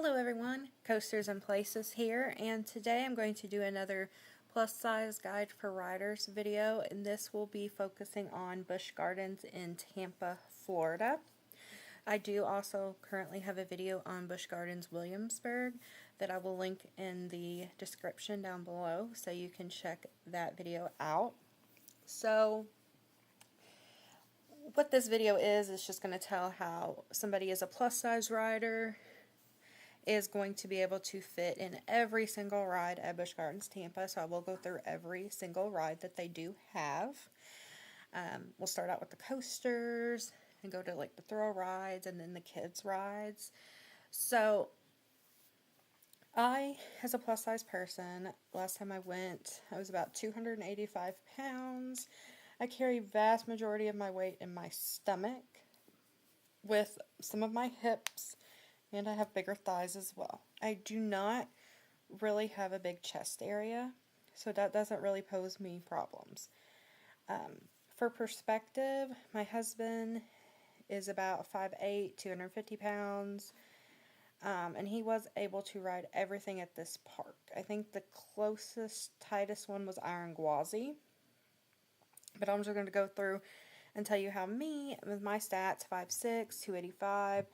Hello everyone, Coasters and Places here, and today I'm going to do another plus size guide for riders video, and this will be focusing on Busch Gardens in Tampa, Florida. I do also currently have a video on Busch Gardens Williamsburg that I will link in the description down below, so you can check that video out. So what this video is just going to tell how somebody is a plus size rider is going to be able to fit in every single ride at Busch Gardens Tampa. So I will go through every single ride that they do have. We'll start out with the coasters and go to like the thrill rides and then the kids rides. So I, as a plus size person, last time I went, I was about 285 pounds. I carry vast majority of my weight in my stomach with some of my hips, and I have bigger thighs as well. I do not really have a big chest area, so that doesn't really pose me problems. For perspective, my husband is about 5'8", 250 pounds, and he was able to ride everything at this park. I think the closest, tightest one was Gwazi, but I'm just going to go through and tell you how me, with my stats, 5'6", 285,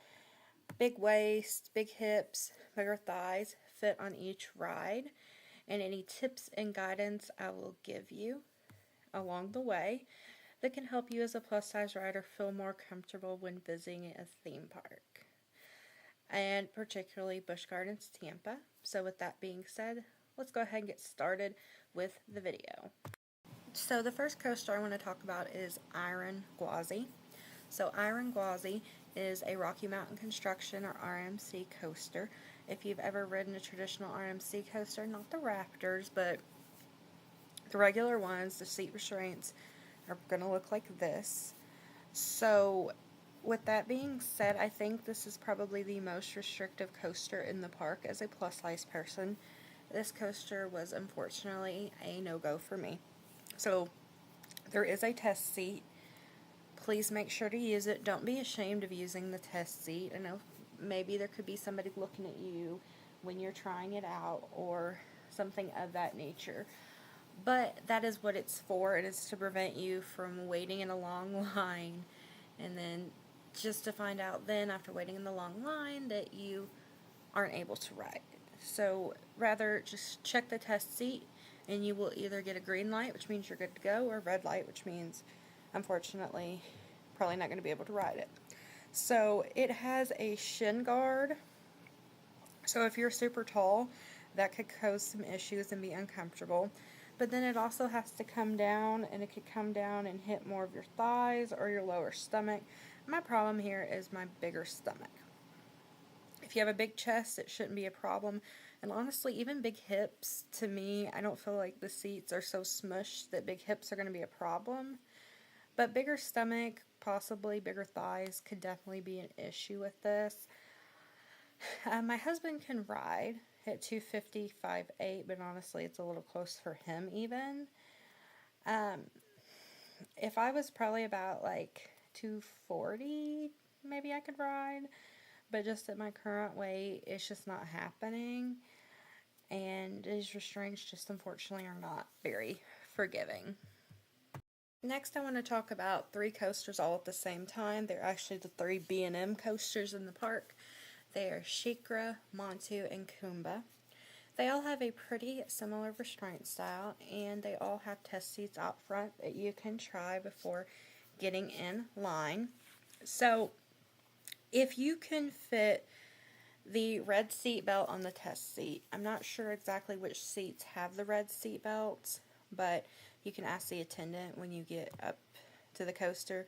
big waist, big hips, bigger thighs, fit on each ride, and any tips and guidance I will give you along the way that can help you as a plus size rider feel more comfortable when visiting a theme park, and particularly Busch Gardens Tampa. So with that being said, let's go ahead and get started with the video. So the first coaster I want to talk about is Gwazi. So Gwazi is a Rocky Mountain Construction, or RMC coaster. If you've ever ridden a traditional RMC coaster, not the Raptors, but the regular ones, the seat restraints are going to look like this. So with that being said, I think this is probably the most restrictive coaster in the park as a plus size person. This coaster was unfortunately a no-go for me. So there is a test seat. Please make sure to use it. Don't be ashamed of using the test seat. I know maybe there could be somebody looking at you when you're trying it out or something of that nature. But that is what it's for. It is to prevent you from waiting in a long line and then just to find out then after waiting in the long line that you aren't able to ride. So rather just check the test seat and you will either get a green light, which means you're good to go, or a red light, which means unfortunately probably not going to be able to ride it. So it has a shin guard, so if you're super tall that could cause some issues and be uncomfortable, but then it also has to come down, and it could come down and hit more of your thighs or your lower stomach. My problem here is my bigger stomach. If you have a big chest, it shouldn't be a problem. And honestly, even big hips, to me, I don't feel like the seats are so smushed that big hips are going to be a problem. But bigger stomach, possibly bigger thighs, could definitely be an issue with this. My husband can ride at 250, 5'8", but honestly, it's a little close for him even. If I was probably about like 240, maybe I could ride. But just at my current weight, it's just not happening. And these restraints just unfortunately are not very forgiving. Next, I want to talk about three coasters all at the same time. They're actually the three B&M coasters in the park. They are Cheetah, Montu, and Cobra. They all have a pretty similar restraint style, and they all have test seats out front that you can try before getting in line. So if you can fit the red seat belt on the test seat, I'm not sure exactly which seats have the red seat belts, but you can ask the attendant when you get up to the coaster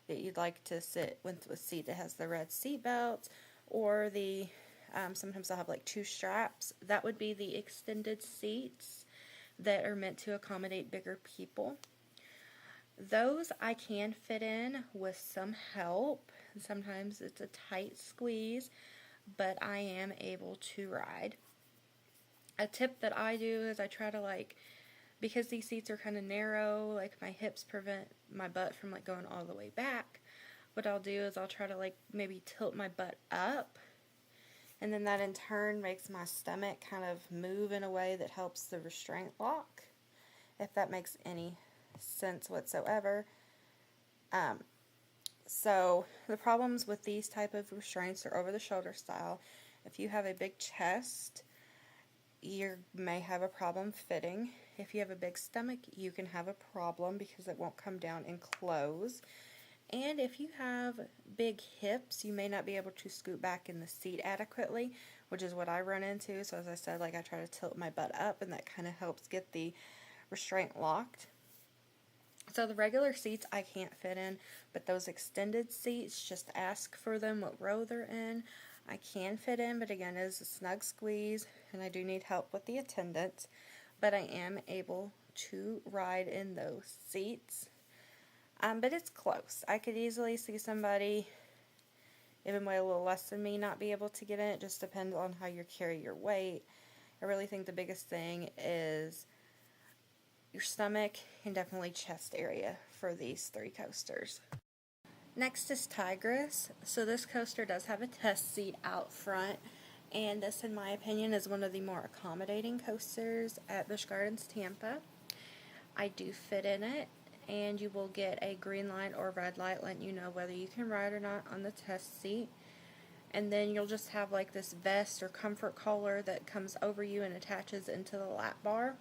that you'd like to sit with a seat that has the red seat belt, or the sometimes they'll have like two straps. That would be the extended seats that are meant to accommodate bigger people. Those I can fit in with some help. Sometimes it's a tight squeeze, but I am able to ride. A tip that I do is I try to because these seats are kind of narrow, like my hips prevent my butt from like going all the way back. What I'll do is I'll try to maybe tilt my butt up And then that in turn makes my stomach kind of move in a way that helps the restraint lock, if that makes any sense whatsoever. So the problems with these type of restraints are over the shoulder style. If you have a big chest, you may have a problem fitting. If you have a big stomach, you can have a problem because it won't come down and close. And if you have big hips, you may not be able to scoot back in the seat adequately, which is what I run into. So as I said, like I try to tilt my butt up, and that kind of helps get the restraint locked. So the regular seats I can't fit in, but those extended seats, just ask for them what row they're in. I can fit in, but again, it is a snug squeeze, and I do need help with the attendants, but I am able to ride in those seats. But it's close. I could easily see somebody, even way a little less than me, not be able to get in. It just depends on how you carry your weight. I really think the biggest thing is your stomach and definitely chest area for these 3 coasters. Next is Tigris. So this coaster does have a test seat out front, and this, in my opinion, is one of the more accommodating coasters at Busch Gardens Tampa. I do fit in it, and you will get a green light or red light letting you know whether you can ride or not on the test seat. And then you'll just have like this vest or comfort collar that comes over you and attaches into the lap bar.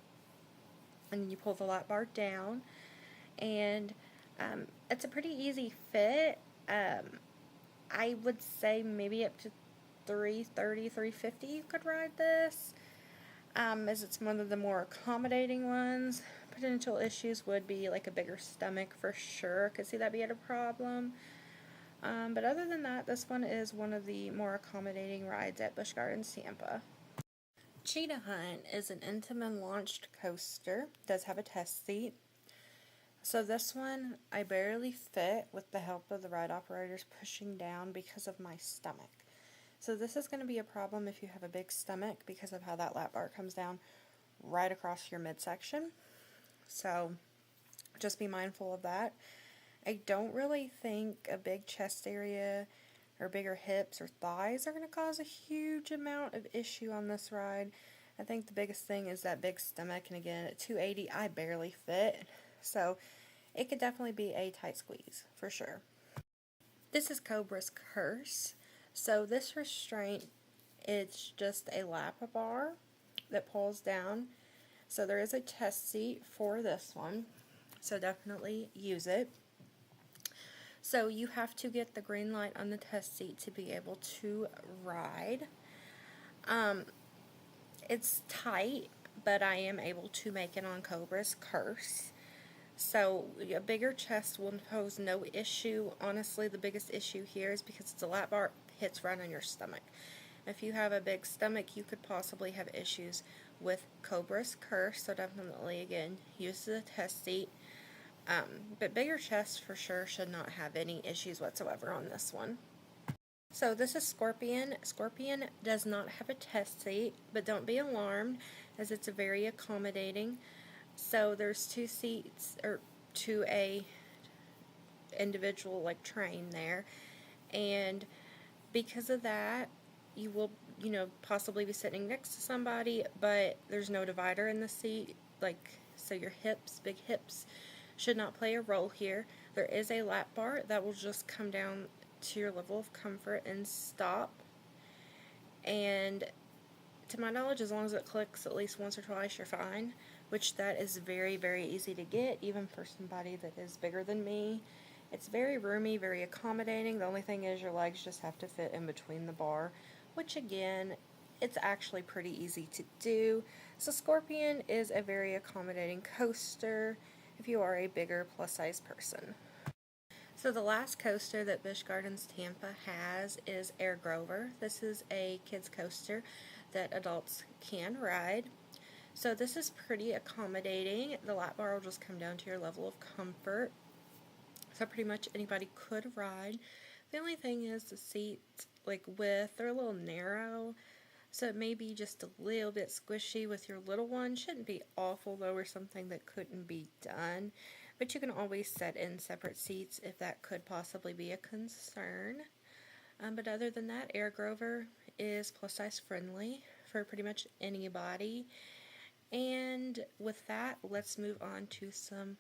And then you pull the lap bar down, and it's a pretty easy fit. I would say maybe up to 330, 350 you could ride this, as it's one of the more accommodating ones. Potential issues would be like a bigger stomach for sure. Could see that being a problem. But other than that, this one is one of the more accommodating rides at Busch Gardens Tampa. Cheetah Hunt is an Intamin launched coaster. It does have a test seat. So this one I barely fit with the help of the ride operators pushing down because of my stomach. So this is going to be a problem if you have a big stomach because of how that lap bar comes down right across your midsection. So just be mindful of that. I don't really think a big chest area or bigger hips or thighs are going to cause a huge amount of issue on this ride. I think the biggest thing is that big stomach, and again, at 280 I barely fit, so it could definitely be a tight squeeze for sure. This is Cobra's Curse. So this restraint, it's just a lap bar that pulls down. So there is a test seat for this one, so definitely use it. So you have to get the green light on the test seat to be able to ride. It's tight, but I am able to make it on Cobra's Curse. So a bigger chest will pose no issue. Honestly, the biggest issue here is because it's a lap bar, hits right on your stomach. If you have a big stomach, you could possibly have issues with Cobra's Curse. So definitely, again, use the test seat. But bigger chests for sure should not have any issues whatsoever on this one. So this is Scorpion. Scorpion does not have a test seat, but don't be alarmed as it's very accommodating. So there's 2 seats, or to a individual like train there, and because of that you will possibly be sitting next to somebody, but there's no divider in the seat, so your big hips should not play a role here. There is a lap bar that will just come down to your level of comfort and stop, and to my knowledge, as long as it clicks at least once or twice, you're fine, which that is very, very easy to get, even for somebody that is bigger than me. It's very roomy, very accommodating. The only thing is your legs just have to fit in between the bar, which again, it's actually pretty easy to do. So Scorpion is a very accommodating coaster if you are a bigger plus size person. So the last coaster that Busch Gardens Tampa has is Air Grover. This is a kids coaster that adults can ride. So this is pretty accommodating. The lap bar will just come down to your level of comfort. So pretty much anybody could ride. The only thing is the seats, width, they're a little narrow. So it may be just a little bit squishy with your little one. Shouldn't be awful though, or something that couldn't be done. But you can always set in separate seats if that could possibly be a concern. But other than that, Air Grover is plus size friendly for pretty much anybody. And with that, let's move on to some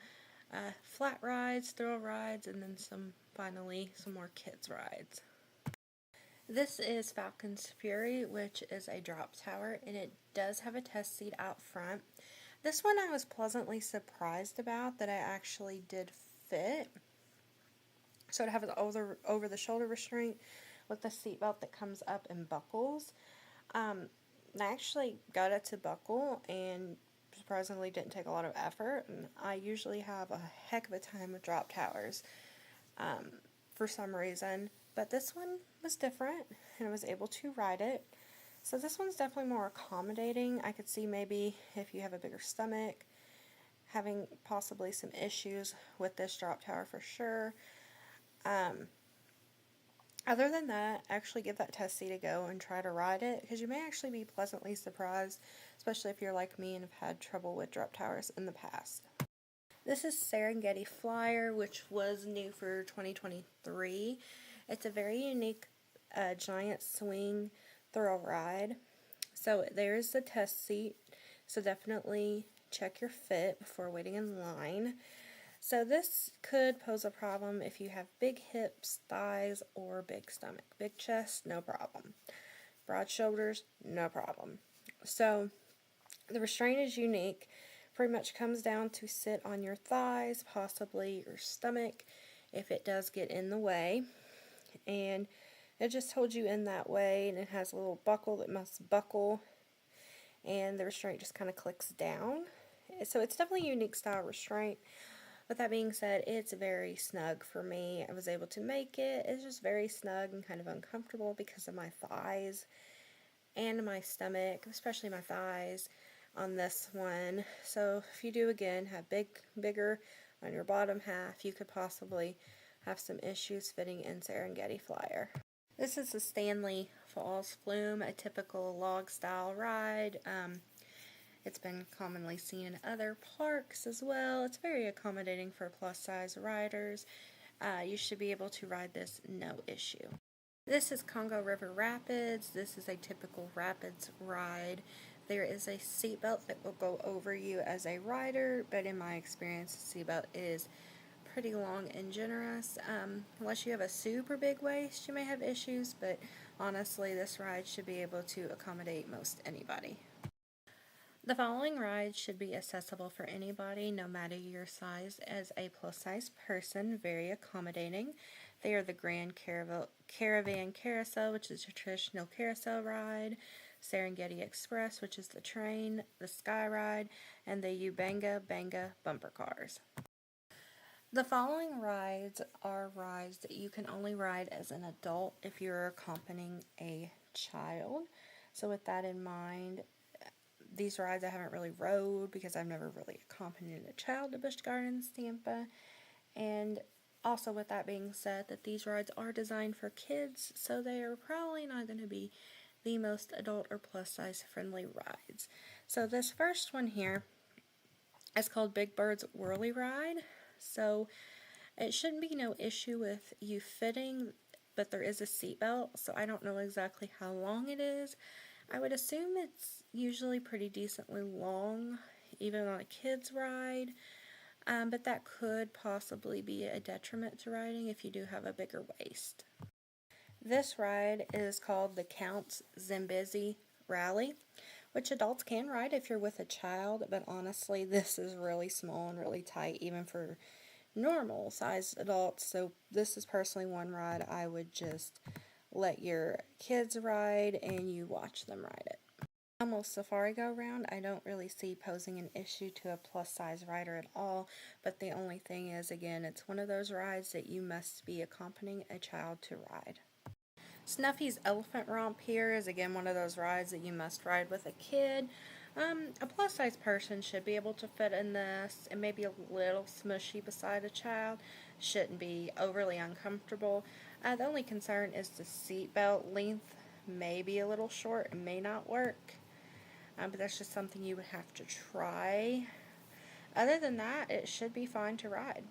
flat rides, thrill rides, and then finally some more kids rides. This is Falcon's Fury, which is a drop tower, and it does have a test seat out front. This one I was pleasantly surprised about that I actually did fit. So it has an over the shoulder restraint with the seatbelt that comes up and buckles. I actually got it to buckle and surprisingly didn't take a lot of effort. And I usually have a heck of a time with drop towers for some reason. But this one was different and I was able to ride it. So this one's definitely more accommodating. I could see maybe if you have a bigger stomach, having possibly some issues with this drop tower for sure. Other than that, actually give that test seat a go and try to ride it, because you may actually be pleasantly surprised, especially if you're like me and have had trouble with drop towers in the past. This is Serengeti Flyer, which was new for 2023. It's a very unique giant swing thrill ride. So there's the test seat, so definitely check your fit before waiting in line. So this could pose a problem if you have big hips, thighs, or big stomach. Big chest, no problem. Broad shoulders, no problem. So the restraint is unique. Pretty much comes down to sit on your thighs, possibly your stomach, if it does get in the way. And it just holds you in that way, and it has a little buckle that must buckle, and the restraint just kind of clicks down. So it's definitely a unique style restraint. With that being said, it's very snug for me. I was able to make it. It's just very snug and kind of uncomfortable because of my thighs and my stomach, especially my thighs on this one. So if you do again have bigger on your bottom half, you could possibly have some issues fitting in Serengeti Flyer. This is the Stanley Falls Flume, a typical log style ride. It's been commonly seen in other parks as well. It's very accommodating for plus size riders. You should be able to ride this no issue. This is Congo River Rapids. This is a typical rapids ride. There is a seatbelt that will go over you as a rider, but in my experience, the seatbelt is pretty long and generous. Unless you have a super big waist, you may have issues, but honestly, this ride should be able to accommodate most anybody. The following rides should be accessible for anybody, no matter your size, as a plus-size person, very accommodating. They are the Grand Caravan Carousel, which is a traditional carousel ride, Serengeti Express, which is the train, the Sky Ride, and the Ubanga Banga bumper cars. The following rides are rides that you can only ride as an adult if you're accompanying a child. So with that in mind, these rides I haven't really rode because I've never really accompanied a child to Busch Gardens Tampa. And also with that being said, that these rides are designed for kids, so they are probably not going to be the most adult or plus size friendly rides. So this first one here is called Big Bird's Whirly Ride. So it shouldn't be no issue with you fitting, but there is a seatbelt, so I don't know exactly how long it is. I would assume it's usually pretty decently long, even on a kid's ride, but that could possibly be a detriment to riding if you do have a bigger waist. This ride is called the Count's Zambezi Rally, which adults can ride if you're with a child, but honestly, this is really small and really tight, even for normal sized adults, so this is personally one ride I would just let your kids ride and you watch them ride it. Almost Safari Go Round, I don't really see posing an issue to a plus size rider at all, but the only thing is, again, it's one of those rides that you must be accompanying a child to ride. Snuffy's Elephant Romp here is again one of those rides that you must ride with a kid. A plus size person should be able to fit in this. It may be a little smushy beside a child. Shouldn't be overly uncomfortable. The only concern is the seat belt length may be a little short and may not work. But that's just something you would have to try. Other than that, it should be fine to ride.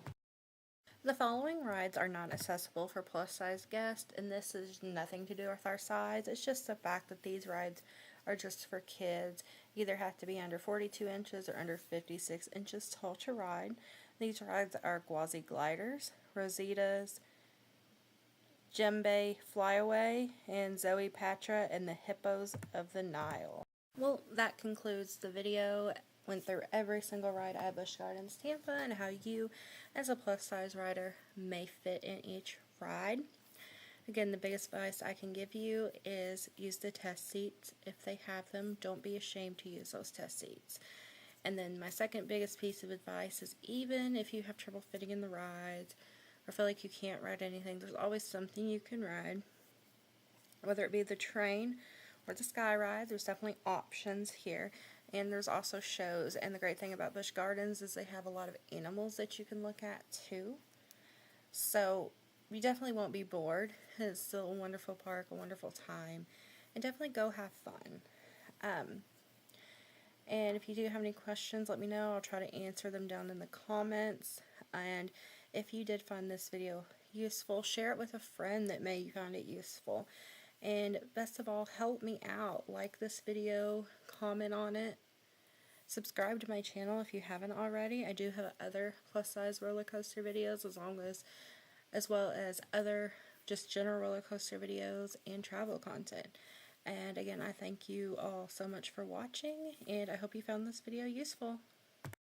The following rides are not accessible for plus-size guests, and this is nothing to do with our size. It's just the fact that these rides are just for kids. You either have to be under 42 inches or under 56 inches tall to ride. These rides are Gwazi gliders, Rositas, Djembe Flyaway, and Zoe Patra and the Hippos of the Nile. Well, that concludes the video. Went through every single ride at Busch Gardens Tampa and how you, as a plus-size rider, may fit in each ride. Again, the biggest advice I can give you is use the test seats. If they have them, don't be ashamed to use those test seats. And then my second biggest piece of advice is, even if you have trouble fitting in the rides or feel like you can't ride anything, there's always something you can ride. Whether it be the train or the sky ride, there's definitely options here. And there's also shows, and the great thing about Busch Gardens is they have a lot of animals that you can look at too. So you definitely won't be bored. It's still a wonderful park, a wonderful time, and definitely go have fun. And if you do have any questions, let me know. I'll try to answer them down in the comments. And if you did find this video useful, share it with a friend that may find it useful. And best of all, help me out. Like this video, comment on it, subscribe to my channel if you haven't already. I do have other plus-size roller coaster videos as well as other just general roller coaster videos and travel content. And again, I thank you all so much for watching, and I hope you found this video useful.